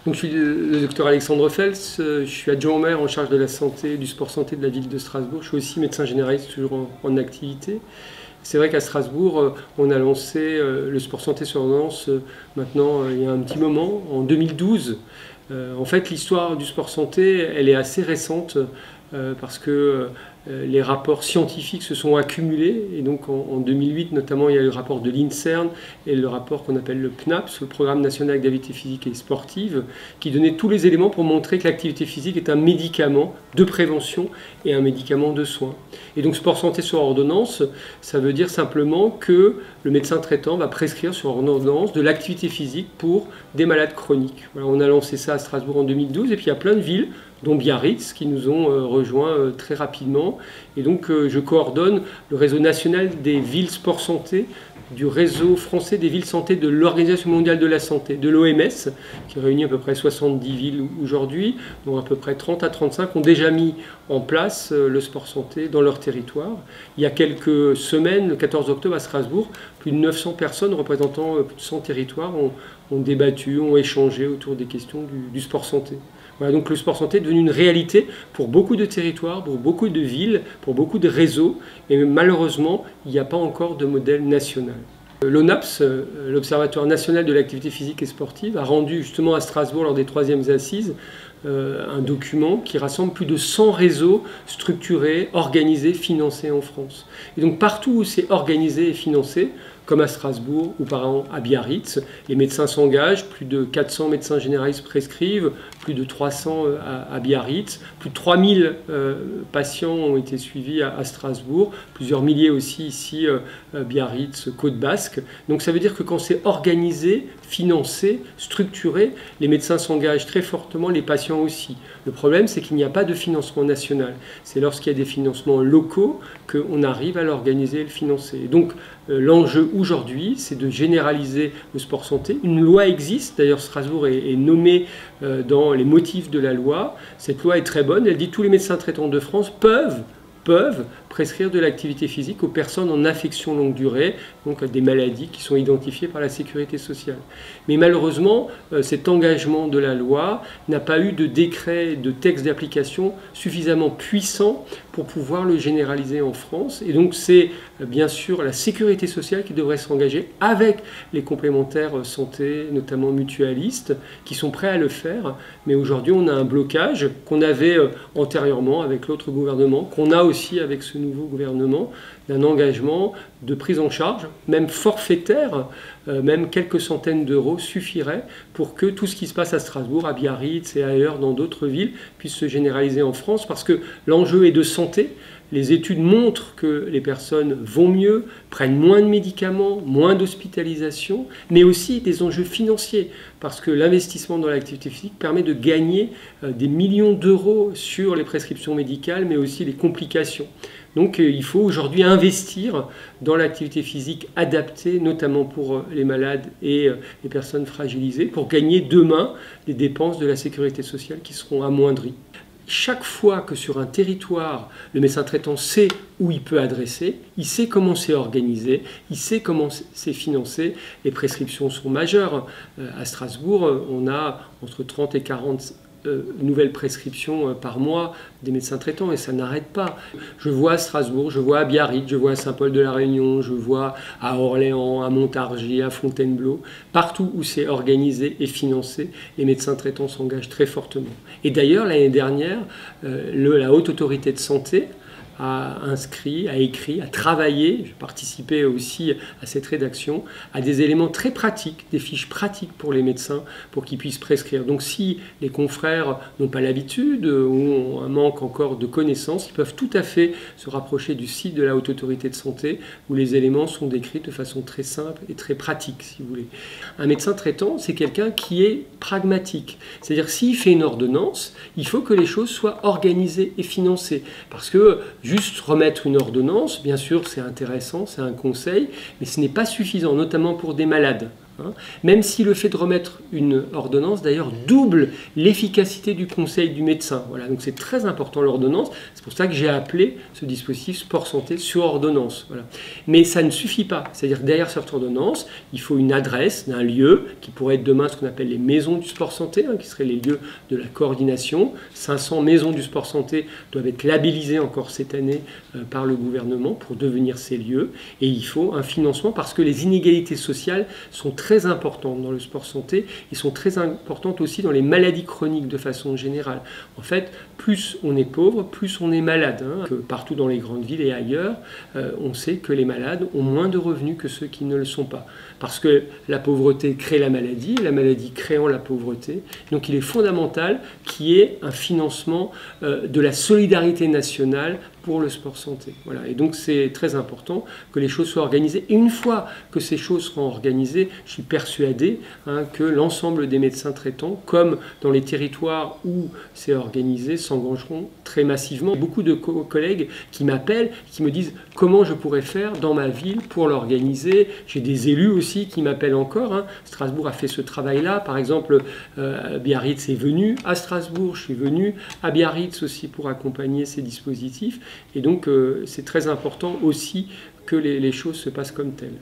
Donc, je suis le docteur Alexandre Fels, je suis adjoint au maire en charge de la santé, du sport santé de la ville de Strasbourg. Je suis aussi médecin généraliste, toujours en activité. C'est vrai qu'à Strasbourg, on a lancé le sport santé sur ordonnance maintenant il y a un petit moment, en 2012. En fait, l'histoire du sport santé, elle est assez récente parce que les rapports scientifiques se sont accumulés. Et donc en 2008, notamment, il y a eu le rapport de l'INSERM et le rapport qu'on appelle le PNAPS, le Programme national d'activité physique et sportive, qui donnait tous les éléments pour montrer que l'activité physique est un médicament de prévention et un médicament de soins. Et donc sport santé sur ordonnance, ça veut dire simplement que le médecin traitant va prescrire sur ordonnance de l'activité physique pour des malades chroniques. Voilà, on a lancé ça à Strasbourg en 2012 et puis il y a plein de villes, dont Biarritz, qui nous ont rejoints très rapidement. Et donc je coordonne le réseau national des villes sport santé, du réseau français des villes santé de l'Organisation mondiale de la santé, de l'OMS, qui réunit à peu près 70 villes aujourd'hui, dont à peu près 30 à 35 ont déjà mis en place le sport santé dans leur territoire. Il y a quelques semaines, le 14 octobre à Strasbourg, plus de 900 personnes représentant plus de 100 territoires ont débattu, ont échangé autour des questions du sport santé. Voilà, donc le sport santé est devenu une réalité pour beaucoup de territoires, pour beaucoup de villes, pour beaucoup de réseaux, et malheureusement, il n'y a pas encore de modèle national. L'ONAPS, l'Observatoire national de l'activité physique et sportive, a rendu justement à Strasbourg lors des 3e assises un document qui rassemble plus de 100 réseaux structurés, organisés, financés en France. Et donc partout où c'est organisé et financé, comme à Strasbourg ou par exemple à Biarritz, les médecins s'engagent, plus de 400 médecins généralistes prescrivent, plus de 300 à Biarritz, plus de 3000 patients ont été suivis à Strasbourg, plusieurs milliers aussi ici à Biarritz, Côte Basque. Donc ça veut dire que quand c'est organisé, financé, structuré, les médecins s'engagent très fortement, les patients aussi. Le problème, c'est qu'il n'y a pas de financement national. C'est lorsqu'il y a des financements locaux qu'on arrive à l'organiser et le financer. Et donc l'enjeu aujourd'hui, c'est de généraliser le sport santé. Une loi existe, d'ailleurs Strasbourg est nommée dans les motifs de la loi. Cette loi est très bonne, elle dit que tous les médecins traitants de France peuvent prescrire de l'activité physique aux personnes en affection longue durée, donc à des maladies qui sont identifiées par la sécurité sociale. Mais malheureusement, cet engagement de la loi n'a pas eu de décret, de texte d'application suffisamment puissant pour pouvoir le généraliser en France. Et donc c'est bien sûr la sécurité sociale qui devrait s'engager avec les complémentaires santé, notamment mutualistes, qui sont prêts à le faire. Mais aujourd'hui, on a un blocage qu'on avait antérieurement avec l'autre gouvernement, qu'on a aussi avec ce nouveau gouvernement, d'un engagement de prise en charge, même forfaitaire, même quelques centaines d'euros suffiraient pour que tout ce qui se passe à Strasbourg, à Biarritz et ailleurs dans d'autres villes puisse se généraliser en France, parce que l'enjeu est de santé. Les études montrent que les personnes vont mieux, prennent moins de médicaments, moins d'hospitalisation, mais aussi des enjeux financiers, parce que l'investissement dans l'activité physique permet de gagner des millions d'euros sur les prescriptions médicales, mais aussi les complications. Donc il faut aujourd'hui investir dans l'activité physique adaptée, notamment pour les malades et les personnes fragilisées, pour gagner demain les dépenses de la sécurité sociale qui seront amoindries. Chaque fois que sur un territoire, le médecin traitant sait où il peut adresser, il sait comment c'est organisé, il sait comment c'est financé, les prescriptions sont majeures. À Strasbourg, on a entre 30 et 40 nouvelles prescriptions par mois des médecins traitants, et ça n'arrête pas. Je vois à Strasbourg, je vois à Biarritz, je vois à Saint-Paul-de-la-Réunion, je vois à Orléans, à Montargis, à Fontainebleau. Partout où c'est organisé et financé, les médecins traitants s'engagent très fortement. Et d'ailleurs, l'année dernière, la Haute Autorité de Santé a inscrit, a écrit, a travaillé, j'ai participé aussi à cette rédaction, à des éléments très pratiques, des fiches pratiques pour les médecins, pour qu'ils puissent prescrire. Donc si les confrères n'ont pas l'habitude ou ont un manque encore de connaissances, ils peuvent tout à fait se rapprocher du site de la Haute Autorité de Santé, où les éléments sont décrits de façon très simple et très pratique, si vous voulez. Un médecin traitant, c'est quelqu'un qui est pragmatique. C'est-à-dire s'il fait une ordonnance, il faut que les choses soient organisées et financées. Parce que juste remettre une ordonnance, bien sûr, c'est intéressant, c'est un conseil, mais ce n'est pas suffisant, notamment pour des malades. hein. Même si le fait de remettre une ordonnance, d'ailleurs, double l'efficacité du conseil du médecin. Voilà, donc c'est très important l'ordonnance. C'est pour ça que j'ai appelé ce dispositif sport santé sur ordonnance. Voilà. Mais ça ne suffit pas. C'est-à-dire derrière cette ordonnance, il faut une adresse d'un lieu qui pourrait être demain ce qu'on appelle les maisons du sport santé, hein, qui seraient les lieux de la coordination. 500 maisons du sport santé doivent être labellisées encore cette année par le gouvernement pour devenir ces lieux. Et il faut un financement parce que les inégalités sociales sont très importantes dans le sport santé et sont très importantes aussi dans les maladies chroniques de façon générale. En fait, plus on est pauvre, plus on est malade. Hein. Que partout dans les grandes villes et ailleurs, on sait que les malades ont moins de revenus que ceux qui ne le sont pas. Parce que la pauvreté crée la maladie créant la pauvreté. Donc il est fondamental qu'il y ait un financement de la solidarité nationale pour le sport santé. Voilà. Et donc c'est très important que les choses soient organisées. Et une fois que ces choses seront organisées, je suis persuadé que l'ensemble des médecins traitants, comme dans les territoires où c'est organisé, s'engageront très massivement. Beaucoup de collègues qui m'appellent, qui me disent comment je pourrais faire dans ma ville pour l'organiser. J'ai des élus aussi qui m'appellent encore. Strasbourg a fait ce travail-là. Par exemple, Biarritz est venu à Strasbourg, je suis venu à Biarritz aussi pour accompagner ces dispositifs. Et donc, c'est très important aussi que les choses se passent comme telles.